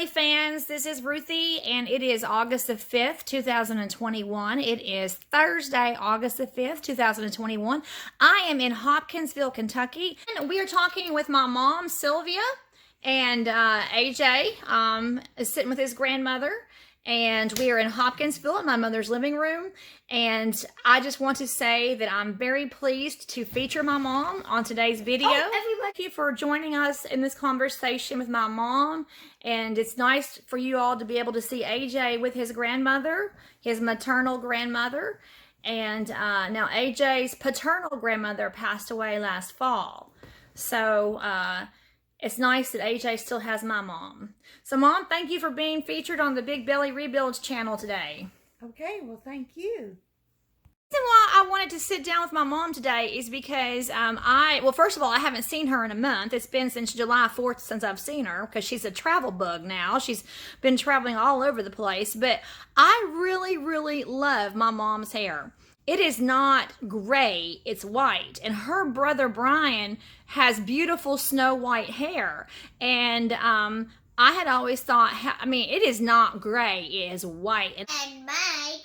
Fans, this is Ruthie, and it is August the 5th, 2021. It is Thursday, August the 5th, 2021. I am in Hopkinsville, Kentucky, and we are talking with my mom, Sylvia, and AJ is sitting with his grandmother, and we are in Hopkinsville in my mother's living room. And I just want to say that I'm very pleased to feature my mom on today's video. Thank you for joining us in this conversation with my mom. And it's nice for you all to be able to see AJ with his grandmother, his maternal grandmother. And now AJ's paternal grandmother passed away last fall. So it's nice that AJ still has my mom. So Mom, thank you for being featured on the Big Belly Rebuilds channel today. Okay, well, thank you. The reason why I wanted to sit down with my mom today is because well, first of all, I haven't seen her in a month. It's been since July 4th since I've seen her, because she's a travel bug now. She's been traveling all over the place. But I really, really love my mom's hair. It is not gray, it's white. And her brother Brian has beautiful snow white hair. And I had always thought, I mean, it is not gray, it is white. And my grandma!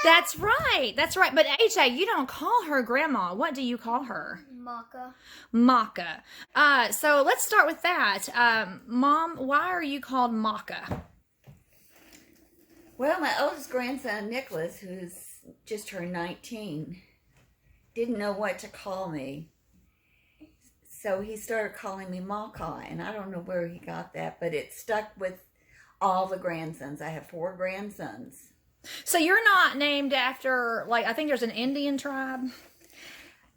That's right, that's right. But AJ, you don't call her grandma. What do you call her? Maka. Maka. So let's start with that. Mom, why are you called Maka? Well, my oldest grandson, Nicholas, who's just turned 19, didn't know what to call me. So he started calling me Maka, and I don't know where he got that, but it stuck with all the grandsons. I have 4 grandsons. So you're not named after, like, I think there's an Indian tribe.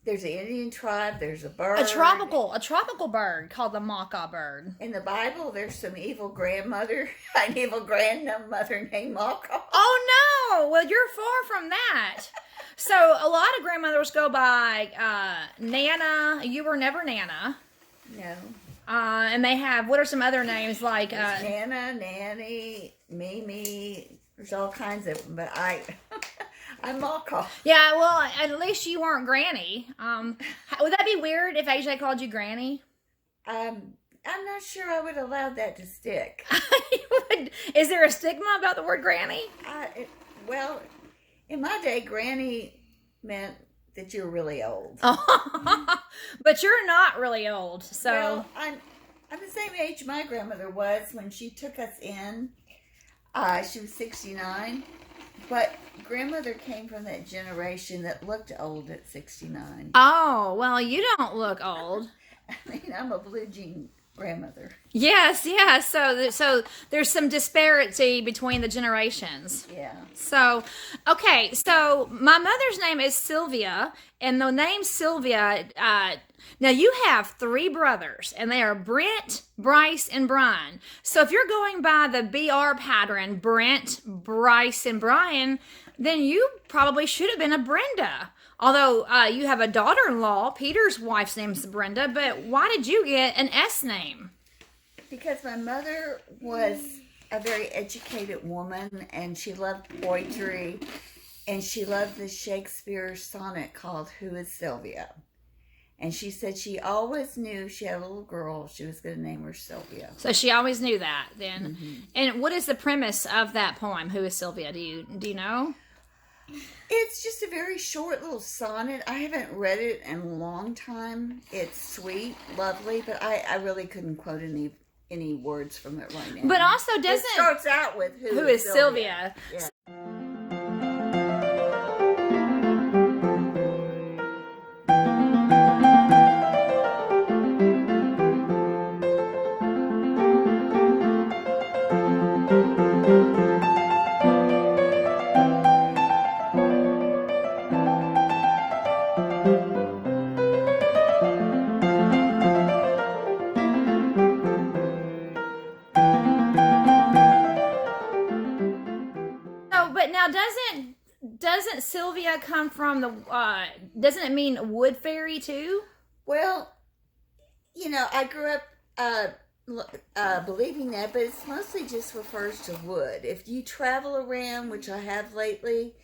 There's an Indian tribe, there's a bird. A tropical bird called the Maka bird. In the Bible, there's some evil grandmother, an evil grandmother named Maka. Oh no, well you're far from that. So a lot of grandmothers go by Nana. You were never Nana. No. And they have, what are some other names like? Nana, Nanny, Mimi. There's all kinds of them, but I'm Maka. Yeah, well, at least you weren't Granny. Would that be weird if AJ called you Granny? I'm not sure I would allow that to stick. Is there a stigma about the word Granny? Well, in my day, Granny meant that you're really old. But you're not really old, so. Well, I'm the same age my grandmother was when she took us in. She was 69, but grandmother came from that generation that looked old at 69. Oh, well, you don't look old. I mean, I'm a blue jean grandmother. Yes. So there's some disparity between the generations. Yeah. So, okay. So my mother's name is Sylvia, and the name Sylvia. Now you have 3 brothers, and they are Brent, Bryce, and Brian. So if you're going by the BR pattern, Brent, Bryce, and Brian, then you probably should have been a Brenda. Although you have a daughter-in-law, Peter's wife's name's Brenda, but why did you get an S name? Because my mother was a very educated woman, and she loved poetry, and she loved the Shakespeare sonnet called Who is Sylvia? And she said she always knew she had a little girl. She was going to name her Sylvia. So she always knew that then. Mm-hmm. And what is the premise of that poem? Who is Sylvia? Do you know? It's just a very short little sonnet. I haven't read it in a long time. It's sweet, lovely, but I really couldn't quote any words from it right now. But also it doesn't... starts out with who is Sylvia? Yeah. But now doesn't Sylvia come from the doesn't it mean wood fairy too? Well, I grew up believing that, but it's mostly just refers to wood. If you travel around, which I have lately,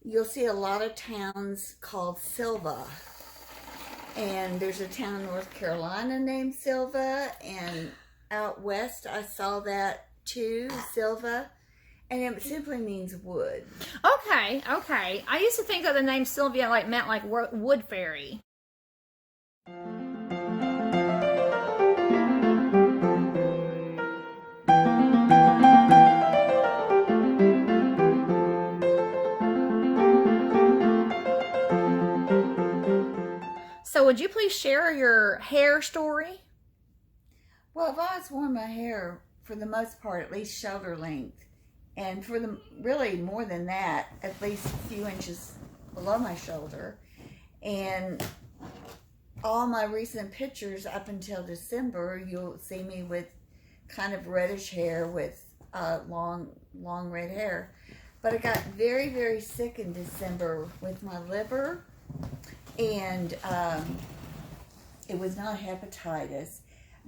you'll see a lot of towns called Silva. And there's a town in North Carolina named Silva, and out west I saw that too, Silva. And it simply means wood. Okay. I used to think that the name Sylvia meant wood fairy. So would you please share your hair story? Well, I've always worn my hair, for the most part, at least shoulder length. And for really more than that, at least a few inches below my shoulder. And all my recent pictures up until December, you'll see me with kind of reddish hair with long red hair. But I got very, very sick in December with my liver. And it was not hepatitis,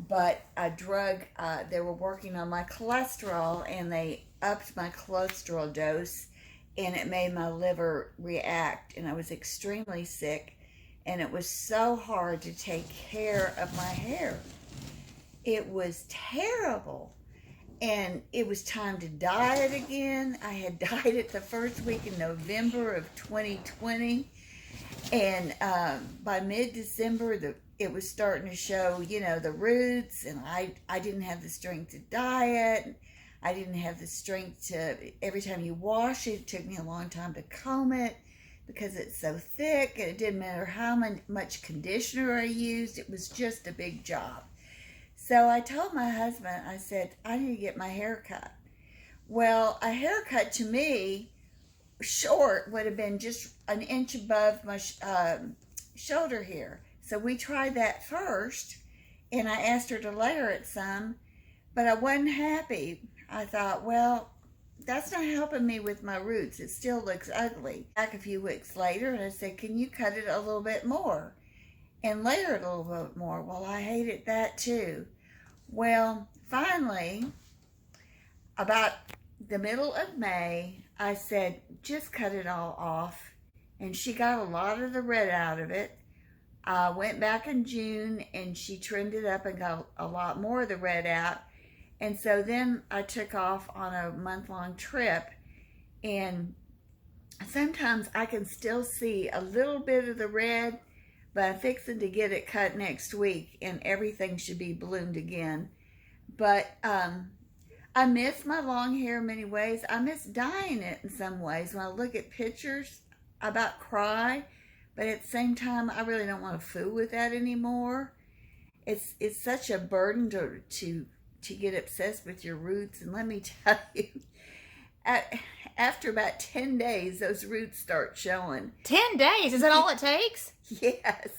but a drug, they were working on my cholesterol, and they upped my cholesterol dose, and it made my liver react, and I was extremely sick, and it was so hard to take care of my hair. It was terrible, and it was time to dye it again. I had dyed it the first week in November of 2020, and by mid-December, it was starting to show, the roots, and I didn't have the strength to dye it. I didn't have the strength to, every time you wash it, it took me a long time to comb it because it's so thick, and it didn't matter how much conditioner I used. It was just a big job. So I told my husband, I said, I need to get my hair cut. Well, a haircut to me, short, would have been just an inch above my shoulder here. So we tried that first, and I asked her to layer it some, but I wasn't happy. I thought, well, that's not helping me with my roots. It still looks ugly. Back a few weeks later, and I said, can you cut it a little bit more and layer it a little bit more? Well, I hated that too. Well, finally, about the middle of May, I said, just cut it all off. And she got a lot of the red out of it. I went back in June, and she trimmed it up and got a lot more of the red out. And so then I took off on a month-long trip, and sometimes I can still see a little bit of the red, but I'm fixing to get it cut next week, and everything should be bloomed again. But I miss my long hair in many ways. I miss dyeing it in some ways. When I look at pictures, I about cry, but at the same time, I really don't want to fool with that anymore. It's such a burden to get obsessed with your roots. And let me tell you, after about 10 days, those roots start showing. 10 days? Is that all it takes? Yes.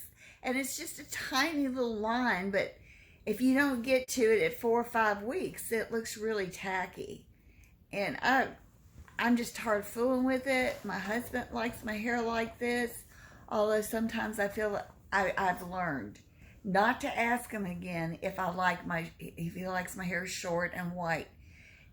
And it's just a tiny little line, but if you don't get to it at 4 or 5 weeks, it looks really tacky. And I'm just hard fooling with it. My husband likes my hair like this, although sometimes I feel I've learned not to ask him again if he likes my hair short and white.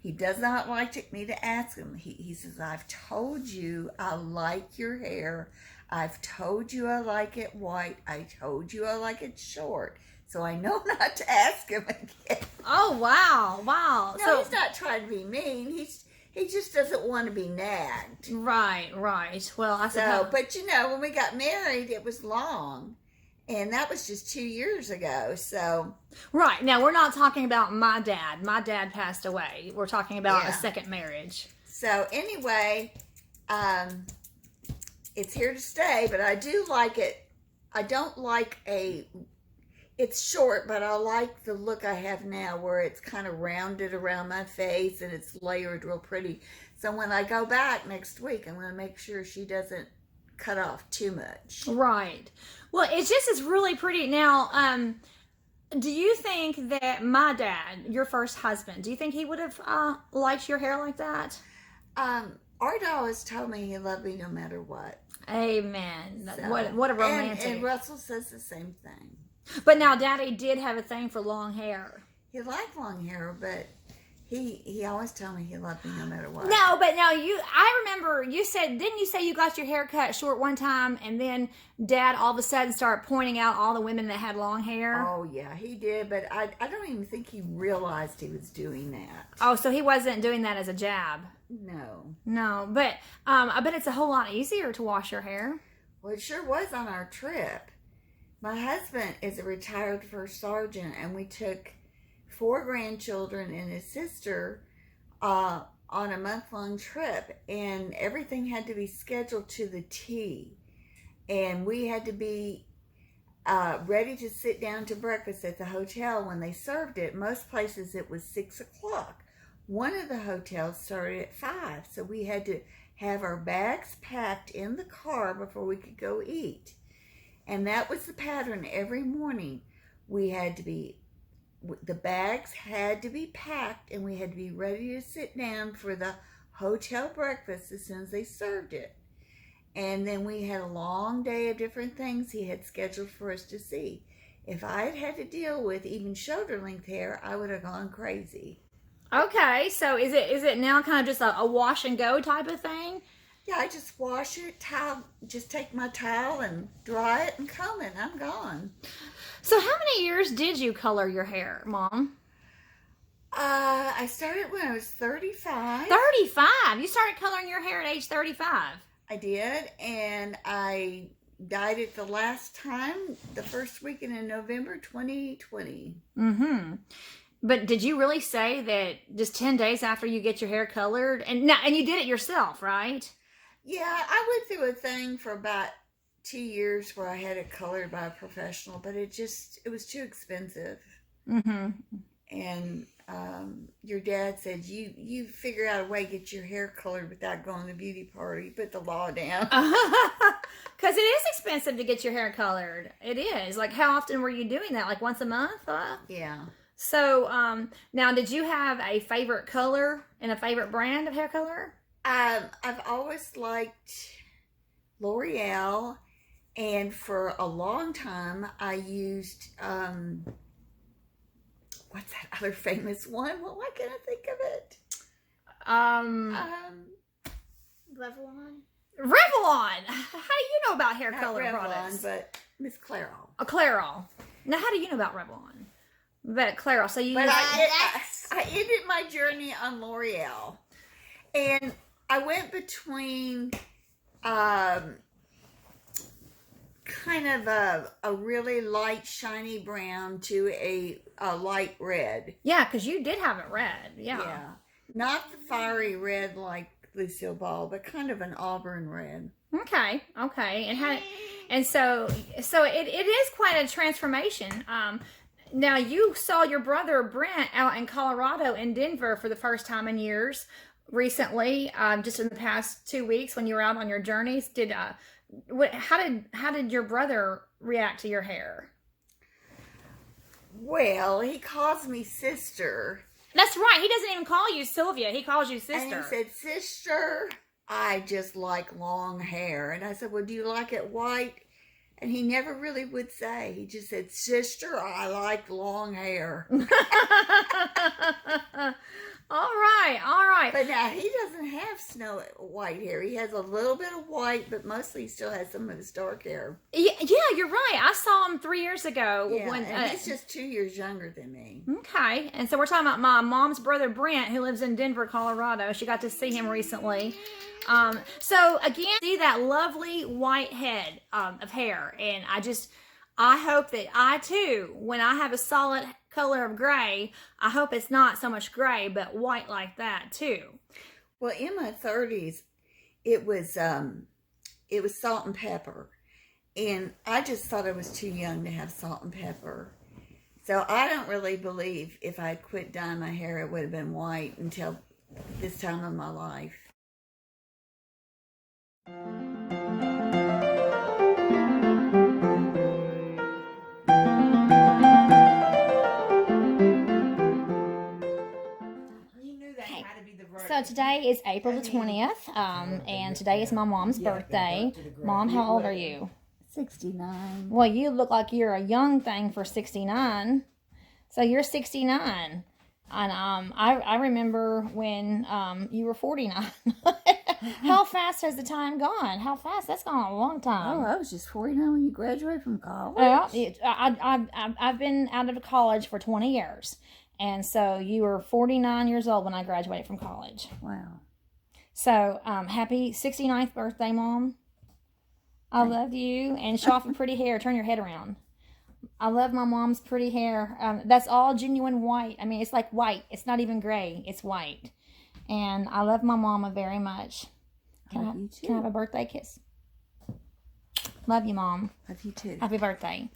He does not like me to ask him. He says, I've told you I like your hair. I've told you I like it white. I told you I like it short. So I know not to ask him again. Oh, wow. Wow. No, he's not trying to be mean. He just doesn't want to be nagged. Right. Well, I suppose. But when we got married, it was long. And that was just 2 years ago. So. Right. Now, we're not talking about my dad. My dad passed away. We're talking about a second marriage. So anyway, it's here to stay, but I do like it. I don't like it's short, but I like the look I have now where it's kind of rounded around my face and it's layered real pretty. So when I go back next week, I'm going to make sure she doesn't cut off too much. Right. Well, it's really pretty. Now, do you think that my dad, your first husband, do you think he would have liked your hair like that? Art always told me he loved me no matter what. Amen. So, what a romantic. And Russell says the same thing. But now Daddy did have a thing for long hair. He liked long hair, but he always told me he loved me no matter what. No, but now I remember didn't you say you got your hair cut short one time and then Dad all of a sudden started pointing out all the women that had long hair? Oh, yeah, he did, but I don't even think he realized he was doing that. Oh, so he wasn't doing that as a jab? No, but I bet it's a whole lot easier to wash your hair. Well, it sure was on our trip. My husband is a retired first sergeant, and we took 4 grandchildren and his sister on a month-long trip, and everything had to be scheduled to the T. And we had to be ready to sit down to breakfast at the hotel when they served it. Most places it was 6 o'clock. One of the hotels started at 5, so we had to have our bags packed in the car before we could go eat. And that was the pattern every morning. The bags had to be packed and we had to be ready to sit down for the hotel breakfast as soon as they served it. And then we had a long day of different things he had scheduled for us to see. If I had had to deal with even shoulder length hair, I would have gone crazy. Okay, so is it now kind of just a wash and go type of thing? Yeah, I just wash it, just take my towel and dry it and comb it, and I'm gone. So how many years did you color your hair, Mom? I started when I was 35. 35? You started coloring your hair at age 35? I did, and I dyed it the last time, the first weekend in November 2020. Mm-hmm. But did you really say that just 10 days after you get your hair colored? And you did it yourself, right? Yeah, I went through a thing for about 2 years where I had it colored by a professional, but it was too expensive. Mm-hmm. And your dad said, you figure out a way to get your hair colored without going to the beauty party. Put the law down. Because it is expensive to get your hair colored. It is. Like, how often were you doing that? Like once a month? Yeah. So, now, did you have a favorite color and a favorite brand of hair color? I've always liked L'Oreal, and for a long time I used what's that other famous one? Well, why can't I think of it? Revlon. Revlon. How do you know about hair color Revlon, products? but Miss Clairol. A clairol. Now, how do you know about Revlon? But clairol. So you. But I ended my journey on L'Oreal, and I went between kind of a really light shiny brown to a light red. Yeah, because you did have it red. Yeah. Not the fiery red like Lucille Ball, but kind of an Auburn red. Okay. And so it is quite a transformation. Now you saw your brother Brent out in Colorado in Denver for the first time in years recently, just in the past 2 weeks when you were out on your journeys. How did your brother react to your hair? Well, he calls me sister. That's right. He doesn't even call you Sylvia. He calls you sister. And he said, sister, I just like long hair. And I said, well, do you like it white? And he never really would say. He just said, sister, I like long hair. All right. But now he doesn't have snow white hair. He has a little bit of white, but mostly he still has some of his dark hair. Yeah, you're right. I saw him 3 years ago. Yeah, when and he's just 2 years younger than me. Okay, and so we're talking about my mom's brother Brent, who lives in Denver, Colorado. She got to see him recently. So again, see that lovely white head of hair, and I hope that I too, when I have a solid color of gray, I hope it's not so much gray, but white like that too. Well, in my 30s, it was salt and pepper, and I just thought I was too young to have salt and pepper. So I don't really believe if I had quit dyeing my hair, it would have been white until this time of my life. So today is April the 20th, and today is my mom's birthday. Mom, how old are you? 69. Well, you look like you're a young thing for 69. So you're 69. And I remember when you were 49. How fast has the time gone? How fast? That's gone a long time. Oh, I was just 49 when you graduated from college. Well, I've been out of college for 20 years. And so you were 49 years old when I graduated from college. Wow. So happy 69th birthday, Mom. I love you. And show off your pretty hair. Turn your head around. I love my mom's pretty hair. That's all genuine white. I mean, it's like white. It's not even gray. It's white. And I love my mama very much. Can I have a birthday kiss? Love you, Mom. Love you too. Happy birthday.